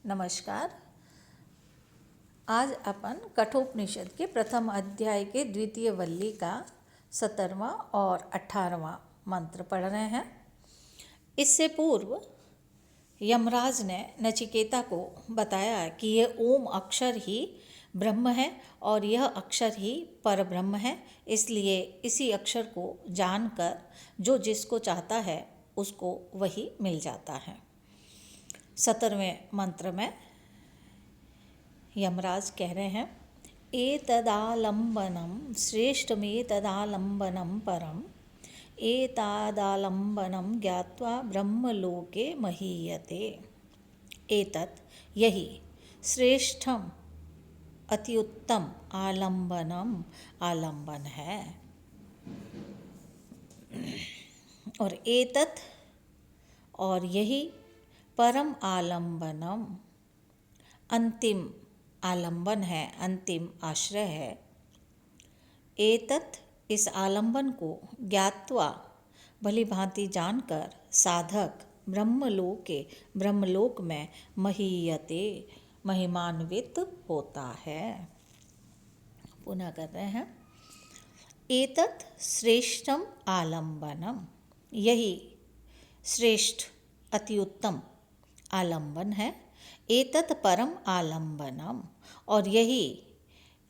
नमस्कार। आज अपन कठोपनिषद के प्रथम अध्याय के द्वितीय वल्ली का 17वां और 18वां मंत्र पढ़ रहे हैं। इससे पूर्व यमराज ने नचिकेता को बताया कि यह ओम अक्षर ही ब्रह्म है और यह अक्षर ही परब्रह्म है, इसलिए इसी अक्षर को जानकर जो जिसको चाहता है उसको वही मिल जाता है। 17वें मंत्र में यमराज कह रहे हैं, एतदालंबनम श्रेष्ठमेतदालंबनम परम एतादालंबनम ज्ञात्वा ब्रह्मलोके महीयते। एतत् यही श्रेष्ठम अति उत्तम आलंबन है और एतत् और यही परम आलंबनम अंतिम आलंबन है, अंतिम आश्रय है। एतत् इस आलंबन को ज्ञात्वा भली भांति जानकर साधक ब्रह्मलोक में महीयते महिमान्वित होता है। पुनः कर रहे हैं, एतत् श्रेष्ठम आलंबनम, यही श्रेष्ठ अति उत्तम आलंबन है। एतत् परम आलंबनम और यही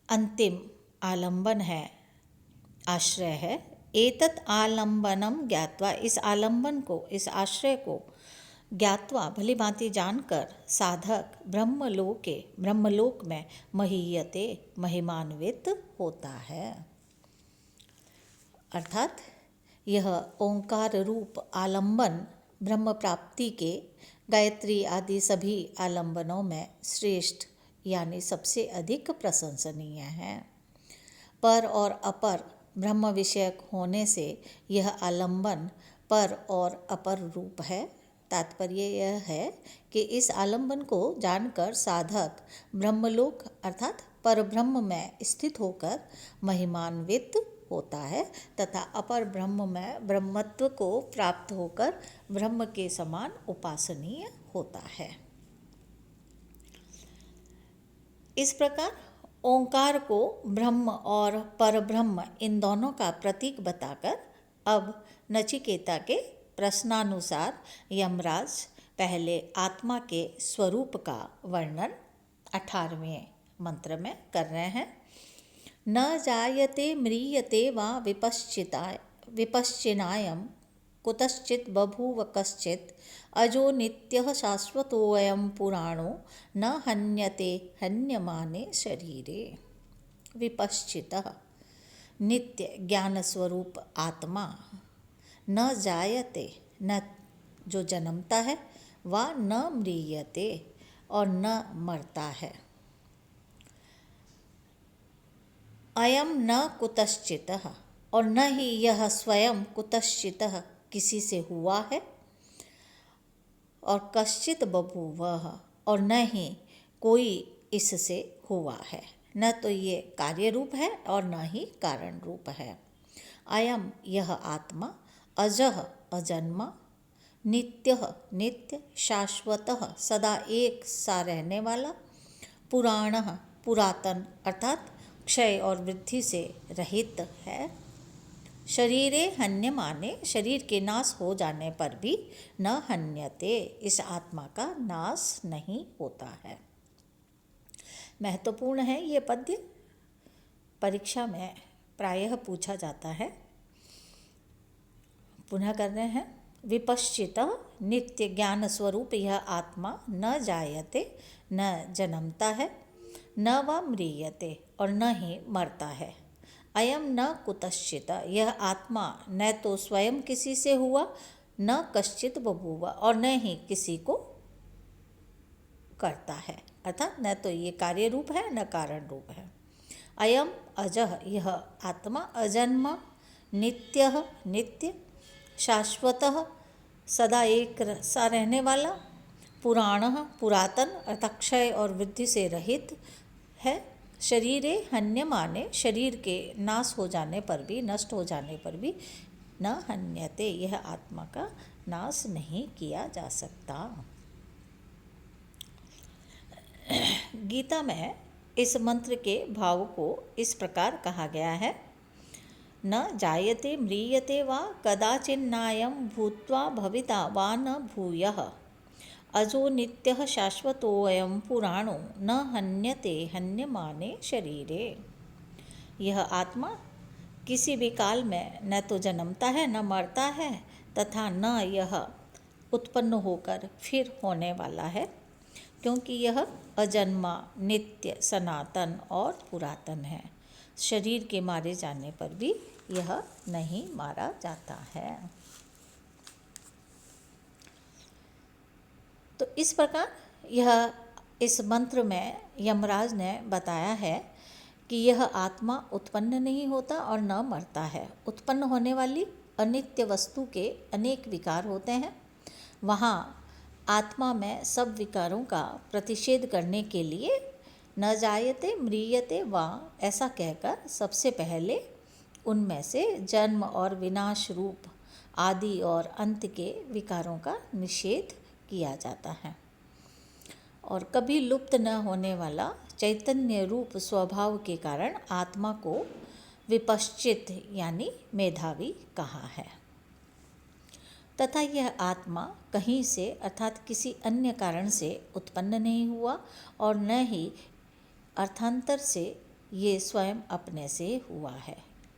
अंतिम आलंबन है, आश्रय है। एतत् आलंबनम ज्ञात्वा, इस आलंबन को, इस आश्रय को ज्ञात्वा भली भांति जानकर साधक ब्रह्मलोक में महीयते महिमान्वित होता है। अर्थात यह ओंकार रूप आलंबन ब्रह्म प्राप्ति के गायत्री आदि सभी आलंबनों में श्रेष्ठ यानी सबसे अधिक प्रशंसनीय है। पर और अपर ब्रह्म विषयक होने से यह आलंबन पर और अपर रूप है। तात्पर्य यह है कि इस आलंबन को जानकर साधक ब्रह्मलोक अर्थात परब्रह्म में स्थित होकर महिमान्वित होता है तथा अपर ब्रह्म में ब्रह्मत्व को प्राप्त होकर ब्रह्म के समान उपासनीय होता है। इस प्रकार ओंकार को ब्रह्म और परब्रह्म इन दोनों का प्रतीक बताकर अब नचिकेता के प्रश्नानुसार यमराज पहले आत्मा के स्वरूप का वर्णन 18वें मंत्र में कर रहे हैं। न जायते म्रियते वा विपश्चिनायम कुतश्चित् बभूव कश्चित् अजो नित्यः शाश्वतोऽयं पुराणो न हन्यते हन्यमाने शरीरे। विपश्चितः नित्य ज्ञान स्वरूप आत्मा, न जायते न जो जन्मता है, वा न म्रियते और न मरता है, अयम न कुतश्चितः और न ही यह स्वयं कुतश्चितः किसी से हुआ है, और कश्चित् बभूवः और न ही कोई इससे हुआ है। न तो ये कार्य रूप है और न ही कारण रूप है। अयम यह आत्मा अजः अजन्मा, नित्यः नित्य, शाश्वतः सदा एक सा रहने वाला, पुराणः पुरातन अर्थात क्षय और वृद्धि से रहित है। शरीरे हन्यमाने शरीर के नाश हो जाने पर भी न हन्यते इस आत्मा का नाश नहीं होता है। महत्वपूर्ण है ये पद्य, परीक्षा में प्रायः पूछा जाता है। पुनः कर रहे हैं, विपश्चितः नित्य ज्ञान स्वरूप यह आत्मा न जायते न जन्मता है, न वा म्रियते और न ही मरता है। अयम न कुतश्चित यह आत्मा न तो स्वयं किसी से हुआ, न कश्चित बभूव और न ही किसी को करता है, अर्थात न तो ये कार्य रूप है न कारण रूप है। अयम अजः यह आत्मा अजन्मा, नित्यः नित्य, शाश्वतः सदा एक सा रहने वाला, पुराणः पुरातन अर्थात क्षय और वृद्धि से रहित है। शरीरे हन्यमाने शरीर के नाश हो जाने पर भी, नष्ट हो जाने पर भी न हन्यते यह आत्मा का नाश नहीं किया जा सकता। गीता में इस मंत्र के भाव को इस प्रकार कहा गया है, न जायते म्रियते वा कदाचिन्नायं भूत्वा भविता वा न भूयः अजो नित्यः शाश्वतोऽयं पुराणो न हन्यते हन्यमाने शरीरे। यह आत्मा किसी भी काल में न तो जन्मता है न मरता है तथा न यह उत्पन्न होकर फिर होने वाला है, क्योंकि यह अजन्मा, नित्य, सनातन और पुरातन है। शरीर के मारे जाने पर भी यह नहीं मारा जाता है। तो इस प्रकार यह इस मंत्र में यमराज ने बताया है कि यह आत्मा उत्पन्न नहीं होता और न मरता है। उत्पन्न होने वाली अनित्य वस्तु के अनेक विकार होते हैं। वहाँ आत्मा में सब विकारों का प्रतिषेध करने के लिए न जायते म्रियते वा ऐसा कहकर सबसे पहले उनमें से जन्म और विनाश रूप आदि और अंत के विकारों का निषेध किया जाता है और कभी लुप्त न होने वाला चैतन्य रूप स्वभाव के कारण आत्मा को विपश्चित यानी मेधावी कहा है तथा यह आत्मा कहीं से अर्थात किसी अन्य कारण से उत्पन्न नहीं हुआ और न ही अर्थांतर से ये स्वयं अपने से हुआ है।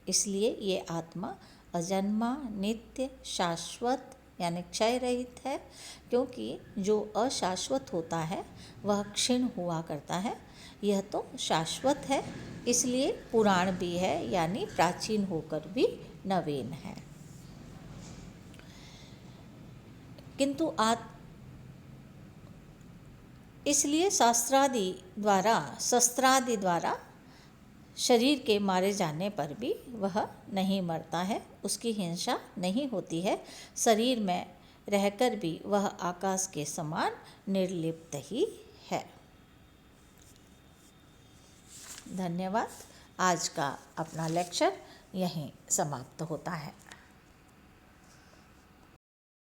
इसलिए ये आत्मा अजन्मा, नित्य, शाश्वत यानी क्षय रहित है, क्योंकि जो अशाश्वत होता है वह क्षीण हुआ करता है। यह तो शाश्वत है, इसलिए पुराण भी है यानी प्राचीन होकर भी नवीन है। किंतु इसलिए शस्त्रादि द्वारा शरीर के मारे जाने पर भी वह नहीं मरता है, उसकी हिंसा नहीं होती है। शरीर में रहकर भी वह आकाश के समान निर्लिप्त ही है। धन्यवाद। आज का अपना लेक्चर यहीं समाप्त होता है।